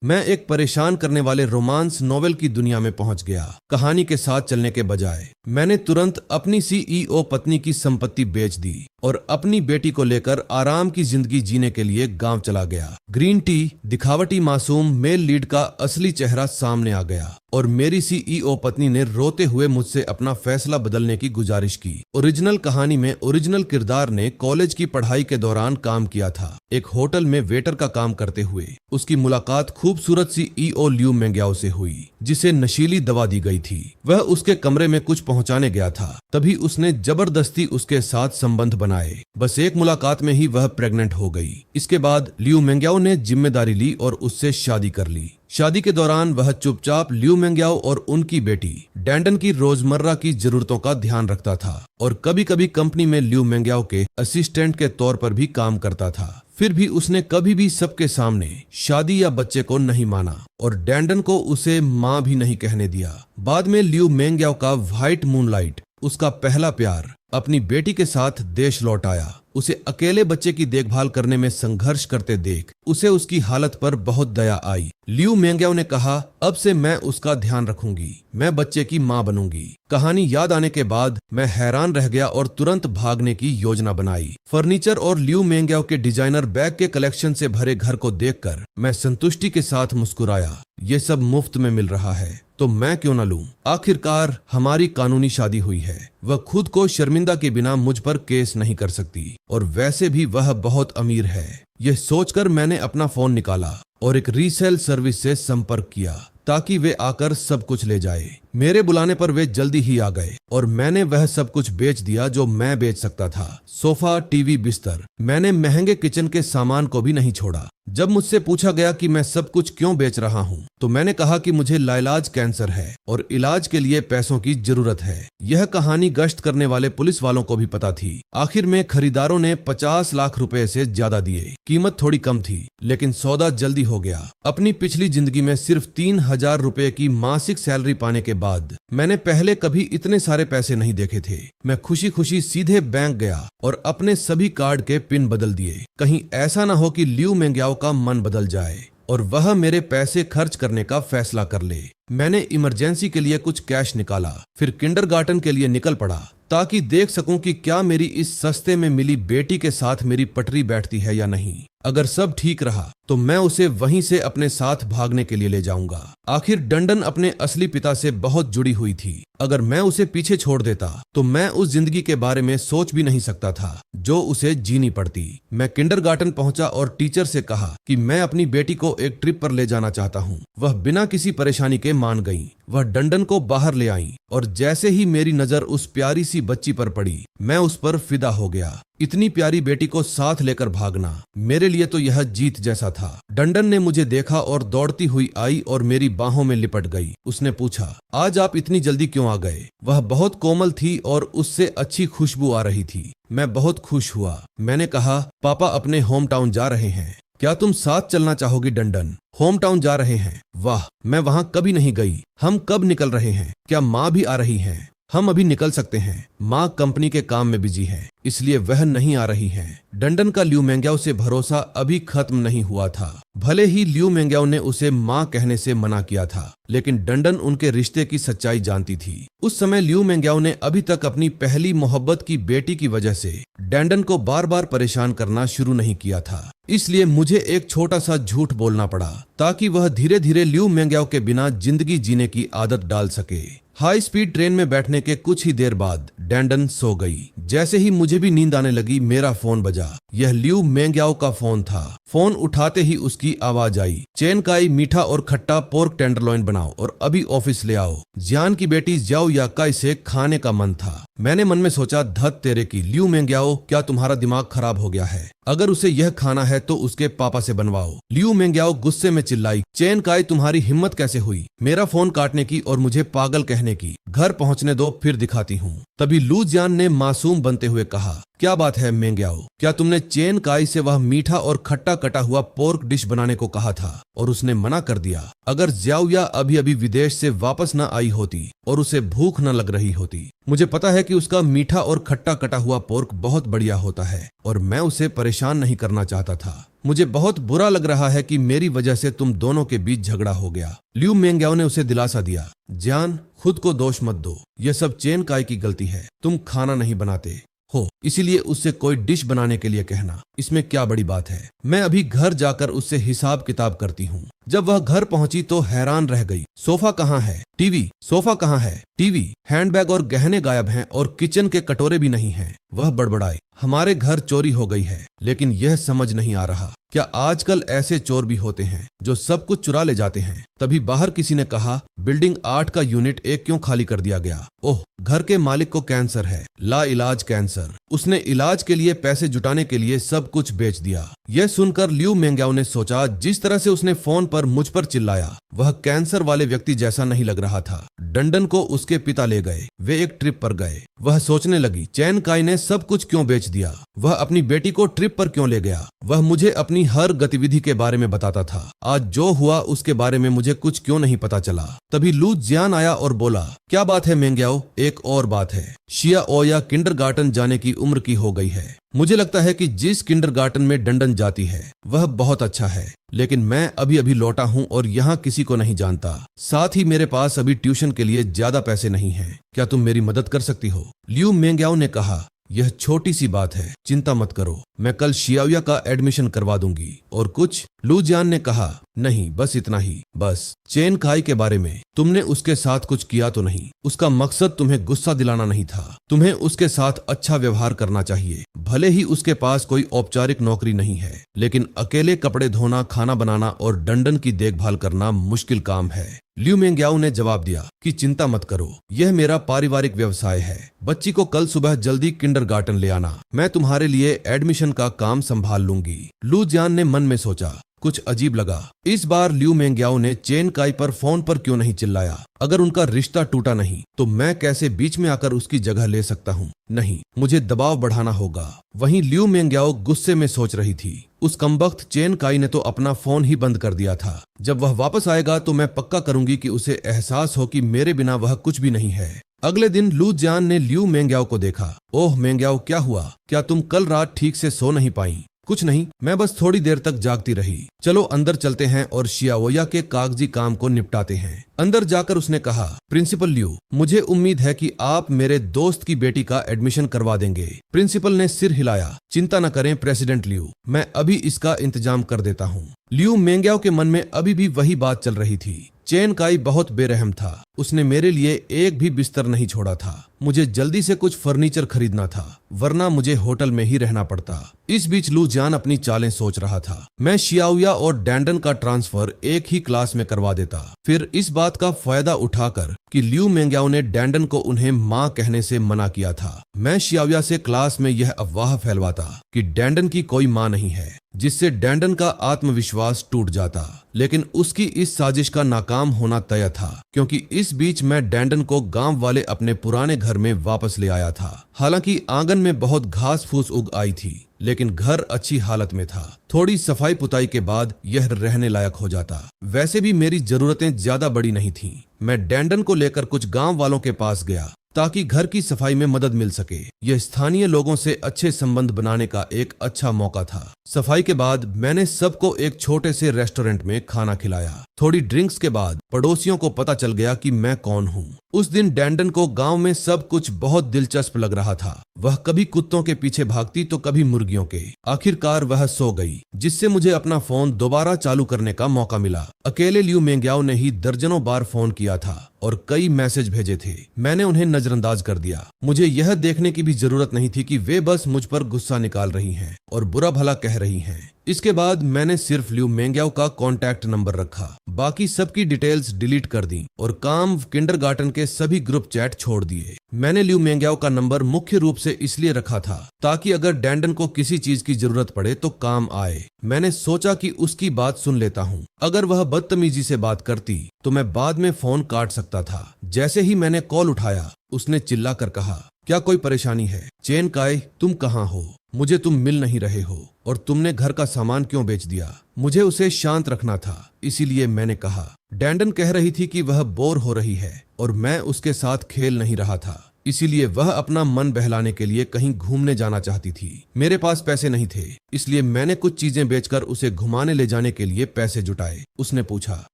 मैं एक परेशान करने वाले रोमांस नॉवेल की दुनिया में पहुंच गया। कहानी के साथ चलने के बजाय मैंने तुरंत अपनी सीईओ पत्नी की संपत्ति बेच दी और अपनी बेटी को लेकर आराम की जिंदगी जीने के लिए गांव चला गया। ग्रीन टी, दिखावटी मासूम मेल लीड का असली चेहरा सामने आ गया और मेरी सीईओ पत्नी ने रोते हुए मुझसे अपना फैसला बदलने की गुजारिश की। ओरिजिनल कहानी में ओरिजिनल किरदार ने कॉलेज की पढ़ाई के दौरान काम किया था। एक होटल में वेटर का काम करते हुए उसकी मुलाकात खूबसूरत सीईओ ल्यू मेंग्याओ से हुई, जिसे नशीली दवा दी गई थी। वह उसके कमरे में कुछ पहुंचाने गया था, तभी उसने जबरदस्ती उसके साथ संबंध बनाए। बस एक मुलाकात में ही वह प्रेग्नेंट हो गई। इसके बाद ल्यू मेंग्याओ ने जिम्मेदारी ली और उससे शादी कर ली। शादी के दौरान वह चुपचाप ल्यू मेंग्याओ और उनकी बेटी डैंडन की रोजमर्रा की जरूरतों का ध्यान रखता था और कभी कभी कंपनी में ल्यू मेंग्याओ के असिस्टेंट के तौर पर भी काम करता था। फिर भी उसने कभी भी सबके सामने शादी या बच्चे को नहीं माना और डैंडन को उसे मां भी नहीं कहने दिया। बाद में ल्यू मेंग्याओ का व्हाइट मूनलाइट, उसका पहला प्यार, अपनी बेटी के साथ देश लौट आया। उसे अकेले बच्चे की देखभाल करने में संघर्ष करते देख उसे उसकी हालत पर बहुत दया आई। ल्यू मेंग्याओ ने कहा, अब से मैं उसका ध्यान रखूंगी, मैं बच्चे की मां बनूंगी। कहानी याद आने के बाद मैं हैरान रह गया और तुरंत भागने की योजना बनाई। फर्नीचर और ल्यू मेंग्याओ के डिजाइनर बैग के कलेक्शन से भरे घर को देखकर मैं संतुष्टि के साथ मुस्कुराया। ये सब मुफ्त में मिल रहा है तो मैं क्यों न लूं। आखिरकार हमारी कानूनी शादी हुई है। वह खुद को शर्मिंदा के बिना मुझ पर केस नहीं कर सकती और वैसे भी वह बहुत अमीर है। यह सोचकर मैंने अपना फोन निकाला और एक रीसेल सर्विस से संपर्क किया ताकि वे आकर सब कुछ ले जाए। मेरे बुलाने पर वे जल्दी ही आ गए और मैंने वह सब कुछ बेच दिया जो मैं बेच सकता था। सोफा, टीवी, बिस्तर, मैंने महंगे किचन के सामान को भी नहीं छोड़ा। जब मुझसे पूछा गया कि मैं सब कुछ क्यों बेच रहा हूँ तो मैंने कहा कि मुझे लाइलाज कैंसर है और इलाज के लिए पैसों की जरूरत है। यह कहानी गश्त करने वाले पुलिस वालों को भी पता थी। आखिर में खरीदारों ने 50 लाख रुपए से ज्यादा दिए। कीमत थोड़ी कम थी लेकिन सौदा जल्दी हो गया। अपनी पिछली जिंदगी में सिर्फ 3,000 रुपए की मासिक सैलरी पाने के बाद मैंने पहले कभी इतने सारे पैसे नहीं देखे थे। मैं खुशी खुशी सीधे बैंक गया और अपने सभी कार्ड के पिन बदल दिए। कहीं ऐसा न हो कि ल्यू मेंग्याओ का मन बदल जाए और वह मेरे पैसे खर्च करने का फैसला कर ले। मैंने इमरजेंसी के लिए कुछ कैश निकाला, फिर किंडरगार्टन के लिए निकल पड़ा ताकि देख सकूं कि क्या मेरी इस सस्ते में मिली बेटी के साथ मेरी पटरी बैठती है या नहीं। अगर सब ठीक रहा तो मैं उसे वहीं से अपने साथ भागने के लिए ले जाऊंगा। आखिर डंडन अपने असली पिता से बहुत जुड़ी हुई थी। अगर मैं उसे पीछे छोड़ देता तो मैं उस जिंदगी के बारे में सोच भी नहीं सकता था जो उसे जीनी पड़ती। मैं किंडरगार्टन पहुंचा और टीचर से कहा कि मैं अपनी बेटी को एक ट्रिप पर ले जाना चाहता हूं। वह बिना किसी परेशानी के मान गई। वह डंडन को बाहर ले आई और जैसे ही मेरी नजर उस प्यारी सी बच्ची पर पड़ी मैं उस पर फिदा हो गया। इतनी प्यारी बेटी को साथ लेकर भागना मेरे लिए तो यह जीत जैसा था। डंडन ने मुझे देखा और दौड़ती हुई आई और मेरी बाहों में लिपट गई। उसने पूछा, आज आप इतनी जल्दी क्यों आ गए? वह बहुत कोमल थी और उससे अच्छी खुशबू आ रही थी। मैं बहुत खुश हुआ। मैंने कहा, पापा अपने होम टाउन जा रहे हैं, क्या तुम साथ चलना चाहोगी? डंडन, होम टाउन जा रहे हैं? वाह, मैं वहां कभी नहीं गई। हम कब निकल रहे हैं? क्या माँ भी आ रही है? हम अभी निकल सकते हैं। माँ कंपनी के काम में बिजी है इसलिए वह नहीं आ रही है। डंडन का ल्यू मेंग्याओ से भरोसा अभी खत्म नहीं हुआ था। भले ही ल्यू मेंग्याओ ने उसे माँ कहने से मना किया था लेकिन डंडन उनके रिश्ते की सच्चाई जानती थी। उस समय ल्यू मेंग्याओ ने अभी तक अपनी पहली मोहब्बत की बेटी की वजह से डंडन को बार बार परेशान करना शुरू नहीं किया था। इसलिए मुझे एक छोटा सा झूठ बोलना पड़ा ताकि वह धीरे धीरे ल्यू मेंग्याओ के बिना जिंदगी जीने की आदत डाल सके। हाई स्पीड ट्रेन में बैठने के कुछ ही देर बाद डैंडन सो गई। जैसे ही मुझे भी नींद आने लगी मेरा फोन बजा। यह ल्यू मेंग्याओ का फोन था। फोन उठाते ही उसकी आवाज आई, चेन काई मीठा और खट्टा पोर्क टेंडरलॉइन बनाओ और अभी ऑफिस ले आओ। जियान की बेटी ज्याओ याकाई से खाने का मन था। मैंने मन में सोचा, धत तेरे की ल्यू मेंग्याओ, क्या तुम्हारा दिमाग खराब हो गया है? अगर उसे यह खाना है तो उसके पापा से बनवाओ। ल्यू मेंग्याओ गुस्से में चिल्लाई, चेन काई तुम्हारी हिम्मत कैसे हुई मेरा फोन काटने की और मुझे पागल कहने की? घर पहुंचने दो फिर दिखाती हूँ। तभी लू जियान ने मासूम बनते हुए कहा, क्या बात है मेंग्याओ, क्या तुमने चेन काई से वह मीठा और खट्टा कटा हुआ पोर्क डिश बनाने को कहा था और उसने मना कर दिया? अगर ज्याओया अभी अभी विदेश से वापस न आई होती और उसे भूख न लग रही होती, मुझे पता है कि उसका मीठा और खट्टा कटा हुआ पोर्क बहुत बढ़िया होता है और मैं उसे परेशान नहीं करना चाहता था। मुझे बहुत बुरा लग रहा है कि मेरी वजह से तुम दोनों के बीच झगड़ा हो गया। ल्यू मेंग्याओ ने उसे दिलासा दिया, जियान, खुद को दोष मत दो, यह सब चेन काई की गलती है। तुम खाना नहीं बनाते हो, इसीलिए उससे कोई डिश बनाने के लिए कहना, इसमें क्या बड़ी बात है। मैं अभी घर जाकर उससे हिसाब किताब करती हूँ। जब वह घर पहुंची तो हैरान रह गई। सोफा कहाँ है? टीवी। सोफा कहाँ है? टीवी। हैंडबैग और गहने गायब हैं और किचन के कटोरे भी नहीं हैं। वह बड़बड़ाई, हमारे घर चोरी हो गई है, लेकिन यह समझ नहीं आ रहा, क्या आजकल ऐसे चोर भी होते हैं जो सब कुछ चुरा ले जाते हैं? तभी बाहर किसी ने कहा, बिल्डिंग 8 का यूनिट 1 क्यों खाली कर दिया गया? ओह, घर के मालिक को कैंसर है, ला इलाज कैंसर। उसने इलाज के लिए पैसे जुटाने के लिए सब कुछ बेच दिया। यह सुनकर ल्यू मेंग्याओ ने सोचा, जिस तरह से उसने फोन पर मुझ पर चिल्लाया, वह कैंसर वाले व्यक्ति जैसा नहीं लग रहा था। डंडन को उसके पिता ले गए, वे एक ट्रिप पर गए। वह सोचने लगी, चैन काई ने सब कुछ क्यों बेच दिया? वह अपनी बेटी को ट्रिप पर क्यों ले गया? वह मुझे अपनी हर गतिविधि के बारे में बताता था। आज जो हुआ उसके बारे में मुझे कुछ क्यों नहीं पता चला? तभी लू जियान आया और बोला, क्या बात है मेंग्याओ? एक और बात है, शिया ओया किंडरगार्टन जाने की उम्र की हो गई है। मुझे लगता है कि जिस किंडरगार्टन में डंडन जाती है वह बहुत अच्छा है, लेकिन मैं अभी अभी लौटा हूँ और यहाँ किसी को नहीं जानता। साथ ही मेरे पास अभी ट्यूशन के लिए ज्यादा पैसे नहीं हैं। क्या तुम मेरी मदद कर सकती हो? ल्यू मेंग्याओ ने कहा, यह छोटी सी बात है, चिंता मत करो, मैं कल शियाओया का एडमिशन करवा दूंगी। और कुछ? लू जियान ने कहा, नहीं, बस इतना ही। बस चेन काई के बारे में, तुमने उसके साथ कुछ किया तो नहीं? उसका मकसद तुम्हें गुस्सा दिलाना नहीं था। तुम्हें उसके साथ अच्छा व्यवहार करना चाहिए। भले ही उसके पास कोई औपचारिक नौकरी नहीं है, लेकिन अकेले कपड़े धोना, खाना बनाना और डंडन की देखभाल करना मुश्किल काम है। ल्यू मेंग्याओ ने जवाब दिया कि चिंता मत करो, यह मेरा पारिवारिक व्यवसाय है। बच्ची को कल सुबह जल्दी किंडरगार्टन ले आना, मैं तुम्हारे लिए एडमिशन का काम संभाल लूंगी। लू जियान ने मन में सोचा, कुछ अजीब लगा। इस बार ल्यू मेंग्याओ ने चेन काई पर फोन पर क्यों नहीं चिल्लाया? अगर उनका रिश्ता टूटा नहीं तो मैं कैसे बीच में आकर उसकी जगह ले सकता हूँ? नहीं, मुझे दबाव बढ़ाना होगा। वहीं ल्यू मेंग्याओ गुस्से में सोच रही थी, उस कमबख्त चेन काई ने तो अपना फोन ही बंद कर दिया था। जब वह वापस आएगा तो मैं पक्का करूंगी कि उसे एहसास हो कि मेरे बिना वह कुछ भी नहीं है। अगले दिन लू जियान ने ल्यू मेंग्याओ को देखा। ओह मेंग्याओ, क्या हुआ? क्या तुम कल रात ठीक से सो नहीं पाई? कुछ नहीं, मैं बस थोड़ी देर तक जागती रही। चलो अंदर चलते हैं और शियाओया के कागजी काम को निपटाते हैं। अंदर जाकर उसने कहा, प्रिंसिपल ल्यू, मुझे उम्मीद है कि आप मेरे दोस्त की बेटी का एडमिशन करवा देंगे। प्रिंसिपल ने सिर हिलाया। चिंता न करें प्रेसिडेंट ल्यू, मैं अभी इसका इंतजाम कर देता हूँ। ल्यू मेंग्याओ के मन में अभी भी वही बात चल रही थी। चेन काई बहुत बेरहम था, उसने मेरे लिए एक भी बिस्तर नहीं छोड़ा था। मुझे जल्दी से कुछ फर्नीचर खरीदना था, वरना मुझे होटल में ही रहना पड़ता। इस बीच लू जियान अपनी चालें सोच रहा था। मैं शियाओया और डैंडन का ट्रांसफर एक ही क्लास में करवा देता, फिर इस बात का फायदा उठाकर कि ल्यू मेंग्याओ ने डैंडन को उन्हें माँ कहने से मना किया था, मैं शियाओया से क्लास में यह अफवाह फैलवाता कि डैंडन की कोई माँ नहीं है, जिससे डैंडन का आत्मविश्वास टूट जाता। लेकिन उसकी इस साजिश का नाकाम होना तय था, क्योंकि इस बीच मैं डैंडन को गांव वाले अपने पुराने घर में वापस ले आया था। हालांकि आंगन में बहुत घास फूस उग आई थी, लेकिन घर अच्छी हालत में था। थोड़ी सफाई पुताई के बाद यह रहने लायक हो जाता। वैसे भी मेरी जरूरतें ज्यादा बड़ी नहीं थीं। मैं डैंडन को लेकर कुछ गांव वालों के पास गया ताकि घर की सफाई में मदद मिल सके। यह स्थानीय लोगों से अच्छे संबंध बनाने का एक अच्छा मौका था। सफाई के बाद मैंने सबको एक छोटे से रेस्टोरेंट में खाना खिलाया। थोड़ी ड्रिंक्स के बाद पड़ोसियों को पता चल गया कि मैं कौन हूँ। उस दिन डैंडन को गांव में सब कुछ बहुत दिलचस्प लग रहा था। वह कभी कुत्तों के पीछे भागती तो कभी मुर्गियों के। आखिरकार वह सो गई, जिससे मुझे अपना फोन दोबारा चालू करने का मौका मिला। अकेले ल्यू मेंग्याओ ने ही दर्जनों बार फोन किया था और कई मैसेज भेजे थे। मैंने उन्हें नजरअंदाज कर दिया। मुझे यह देखने की भी जरूरत नहीं थी कि वे बस मुझ पर गुस्सा निकाल रही हैं और बुरा भला कह रही हैं। इसके बाद मैंने सिर्फ ल्यू मेंग्याओ का कॉन्टैक्ट नंबर रखा, बाकी सबकी डिटेल्स डिलीट कर दी और काम किंडरगार्टन के सभी ग्रुप चैट छोड़ दिए। मैंने ल्यू मेंग्याओ का नंबर मुख्य रूप से इसलिए रखा था ताकि अगर डैंडन को किसी चीज की जरूरत पड़े तो काम आए। मैंने सोचा कि उसकी बात सुन लेता हूँ। अगर वह बदतमीजी से बात करती तो मैं बाद में फोन काट सकता था। जैसे ही मैंने कॉल उठाया, उसने चिल्लाकर कहा, क्या कोई परेशानी है? चेन काय, तुम कहाँ हो? मुझे तुम मिल नहीं रहे हो और तुमने घर का सामान क्यों बेच दिया? मुझे उसे शांत रखना था, इसीलिए मैंने कहा। डैंडन कह रही थी कि वह बोर हो रही है और मैं उसके साथ खेल नहीं रहा था, इसीलिए वह अपना मन बहलाने के लिए कहीं घूमने जाना चाहती थी। मेरे पास पैसे नहीं थे, इसलिए मैंने कुछ चीजें बेचकर उसे घुमाने ले जाने के लिए पैसे जुटाए। उसने पूछा,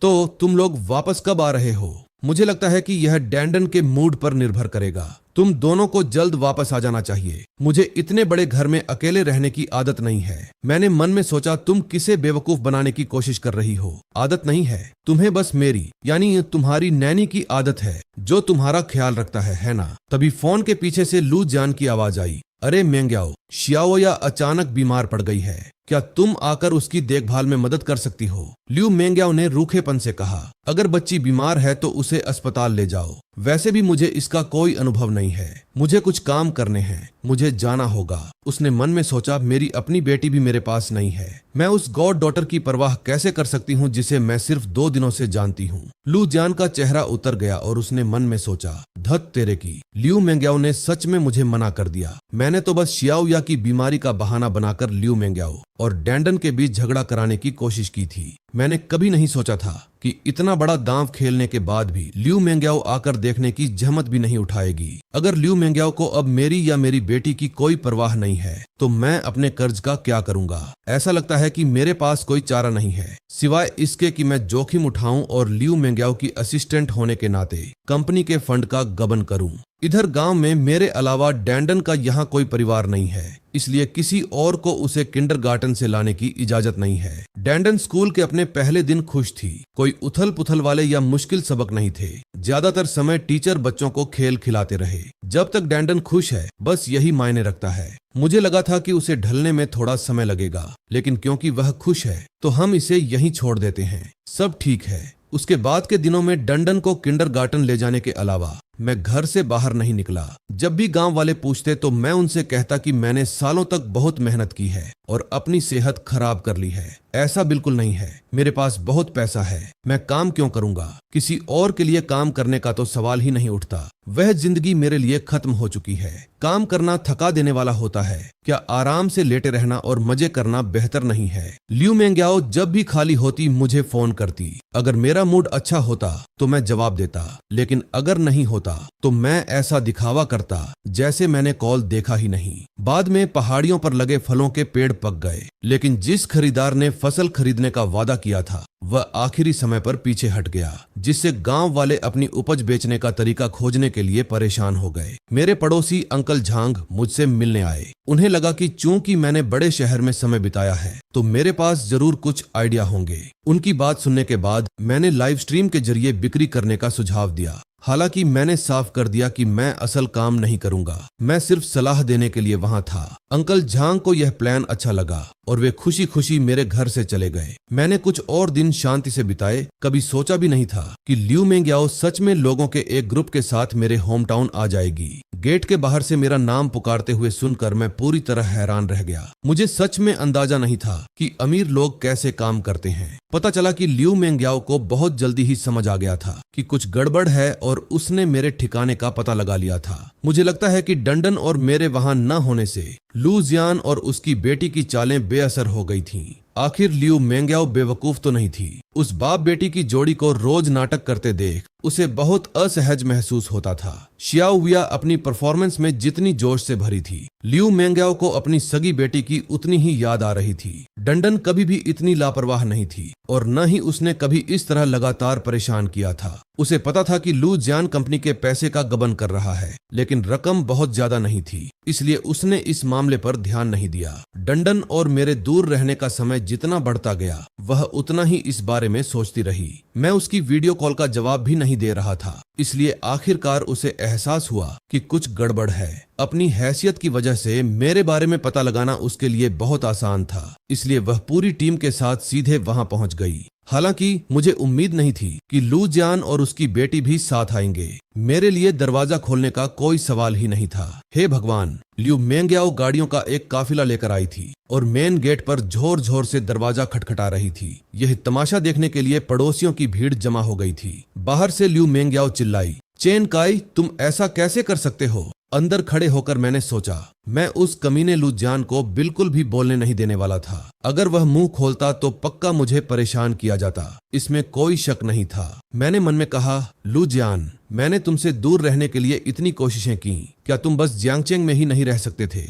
तो तुम लोग वापस कब आ रहे हो? मुझे लगता है कि यह डैंडन के मूड पर निर्भर करेगा। तुम दोनों को जल्द वापस आ जाना चाहिए। मुझे इतने बड़े घर में अकेले रहने की आदत नहीं है। मैंने मन में सोचा, तुम किसे बेवकूफ बनाने की कोशिश कर रही हो? आदत नहीं है, तुम्हें बस मेरी यानी तुम्हारी नैनी की आदत है, जो तुम्हारा ख्याल रखता है ना? तभी फोन के पीछे से लू जान की आवाज आई। अरे मेंग्याओ, शियाओया अचानक बीमार पड़ गई है, क्या तुम आकर उसकी देखभाल में मदद कर सकती हो? ल्यू मेंग्याओ ने रूखेपन से कहा। अगर बच्ची बीमार है तो उसे अस्पताल ले जाओ। वैसे भी मुझे इसका कोई अनुभव नहीं है। मुझे कुछ काम करने हैं, मुझे जाना होगा। उसने मन में सोचा, मेरी अपनी बेटी भी मेरे पास नहीं है। मैं उस गॉड डॉटर की परवाह कैसे कर सकती हूँ जिसे मैं सिर्फ 2 दिनों से जानती हूँ? लू जान का चेहरा उतर गया और उसने मन में सोचा, धत तेरे की, ल्यू मेंग्याओ ने सच में मुझे मना कर दिया। मैंने तो बस शियाओया की बीमारी का बहाना बनाकर ल्यू मेंग्याओ और डैंडन के बीच झगड़ा कराने की कोशिश की थी। मैंने कभी नहीं सोचा था कि इतना बड़ा दांव खेलने के बाद भी ल्यू मेंग्याओ आकर देखने की जहमत भी नहीं उठाएगी। अगर ल्यू मेंग्याओ को अब मेरी या मेरी बेटी की कोई परवाह नहीं है तो मैं अपने कर्ज का क्या करूंगा? ऐसा लगता है कि मेरे पास कोई चारा नहीं है सिवाय इसके कि मैं जोखिम उठाऊं और ल्यू मेंग्याओ की असिस्टेंट होने के नाते कंपनी के फंड का गबन करूं। इधर गांव में मेरे अलावा डैंडन का यहाँ कोई परिवार नहीं है, इसलिए किसी और को उसे किंडरगार्टन से लाने की इजाजत नहीं है। डैंडन स्कूल के अपने पहले दिन खुश थी। कोई उथल पुथल वाले या मुश्किल सबक नहीं थे। ज्यादातर समय टीचर बच्चों को खेल खिलाते रहे। जब तक डैंडन खुश है, बस यही मायने रखता है। मुझे लगा था कि उसे ढलने में थोड़ा समय लगेगा, लेकिन क्योंकि वह खुश है तो हम इसे यहीं छोड़ देते हैं। सब ठीक है। उसके बाद के दिनों में डंडन को किंडरगार्टन ले जाने के अलावा मैं घर से बाहर नहीं निकला। जब भी गांव वाले पूछते तो मैं उनसे कहता कि मैंने सालों तक बहुत मेहनत की है और अपनी सेहत खराब कर ली है। ऐसा बिल्कुल नहीं है। मेरे पास बहुत पैसा है, मैं काम क्यों करूंगा? किसी और के लिए काम करने का तो सवाल ही नहीं उठता। वह जिंदगी मेरे लिए खत्म हो चुकी है। काम करना थका देने वाला होता है। क्या आराम से लेटे रहना और मजे करना बेहतर नहीं है? ल्यू मेंग्याओ जब भी खाली होती मुझे फोन करती। अगर मेरा मूड अच्छा होता तो मैं जवाब देता, लेकिन अगर नहीं होता तो मैं ऐसा दिखावा करता जैसे मैंने कॉल देखा ही नहीं। बाद में पहाड़ियों पर लगे फलों के पेड़ पक गए, लेकिन जिस खरीदार ने फसल खरीदने का वादा किया था वह आखिरी समय पर पीछे हट गया, जिससे गांव वाले अपनी उपज बेचने का तरीका खोजने के लिए परेशान हो गए। मेरे पड़ोसी अंकल झांग मुझसे मिलने आए। उन्हें लगा कि चूंकि मैंने बड़े शहर में समय बिताया है तो मेरे पास जरूर कुछ आइडिया होंगे। उनकी बात सुनने के बाद मैंने लाइव स्ट्रीम के जरिए बिक्री करने का सुझाव दिया। हालांकि मैंने साफ कर दिया कि मैं असल काम नहीं करूंगा, मैं सिर्फ सलाह देने के लिए वहां था। अंकल झांग को यह प्लान अच्छा लगा और वे खुशी खुशी मेरे घर से चले गए। मैंने कुछ और दिन शांति से बिताए। कभी सोचा भी नहीं था कि ल्यू मेंग्याओ सच में लोगों के एक ग्रुप के साथ मेरे होम टाउन आ जाएगी। गेट के बाहर से मेरा नाम पुकारते हुए सुनकर मैं पूरी तरह हैरान रह गया। मुझे सच में अंदाजा नहीं था कि अमीर लोग कैसे काम करते हैं। पता चला कि ल्यू मेंग्याओ को बहुत जल्दी ही समझ आ गया था कि कुछ गड़बड़ है और उसने मेरे ठिकाने का पता लगा लिया था। मुझे लगता है कि डंडन और मेरे वहां न होने से लू जियान और उसकी बेटी की चालें बेअसर हो गई थीं। आखिर ल्यू मेंग्याओ बेवकूफ तो नहीं थी। उस बाप बेटी की जोड़ी को रोज नाटक करते देख उसे बहुत असहज महसूस होता था। शियाओविया अपनी परफॉर्मेंस में जितनी जोश से भरी थी, ल्यू मेंग्याओ को अपनी सगी बेटी की उतनी ही याद आ रही थी। डंडन कभी भी इतनी लापरवाह नहीं थी और न ही उसने कभी इस तरह लगातार परेशान किया था। उसे पता था कि लू जियान कंपनी के पैसे का गबन कर रहा है, लेकिन रकम बहुत ज्यादा नहीं थी, इसलिए उसने इस मामले पर ध्यान नहीं दिया। डंडन और मेरे दूर रहने का समय जितना बढ़ता गया वह उतना ही इस बारे में सोचती रही। मैं उसकी वीडियो कॉल का जवाब भी नहीं दे रहा था, इसलिए आखिरकार उसे एहसास हुआ कि कुछ गड़बड़ है। अपनी हैसियत की वजह से मेरे बारे में पता लगाना उसके लिए बहुत आसान था, इसलिए वह पूरी टीम के साथ सीधे वहां पहुंच गई। हालांकि मुझे उम्मीद नहीं थी कि लू जियान और उसकी बेटी भी साथ आएंगे। मेरे लिए दरवाजा खोलने का कोई सवाल ही नहीं था। हे भगवान! ल्यू मेंग्याओ गाड़ियों का एक काफिला लेकर आई थी और मेन गेट पर जोर जोर से दरवाजा खटखटा रही थी। यह तमाशा देखने के लिए पड़ोसियों की भीड़ जमा हो गई थी। बाहर से ल्यू मेंग्याओ चिल्लाई, चेन काई, तुम ऐसा कैसे कर सकते हो? अंदर खड़े होकर मैंने सोचा, मैं उस कमीने लू जियान को बिल्कुल भी बोलने नहीं देने वाला था। अगर वह मुंह खोलता तो पक्का मुझे परेशान किया जाता, इसमें कोई शक नहीं था। मैंने मन में कहा, लू जियान, मैंने तुमसे दूर रहने के लिए इतनी कोशिशें की, क्या तुम बस जियांगचेंग में ही नहीं रह सकते थे?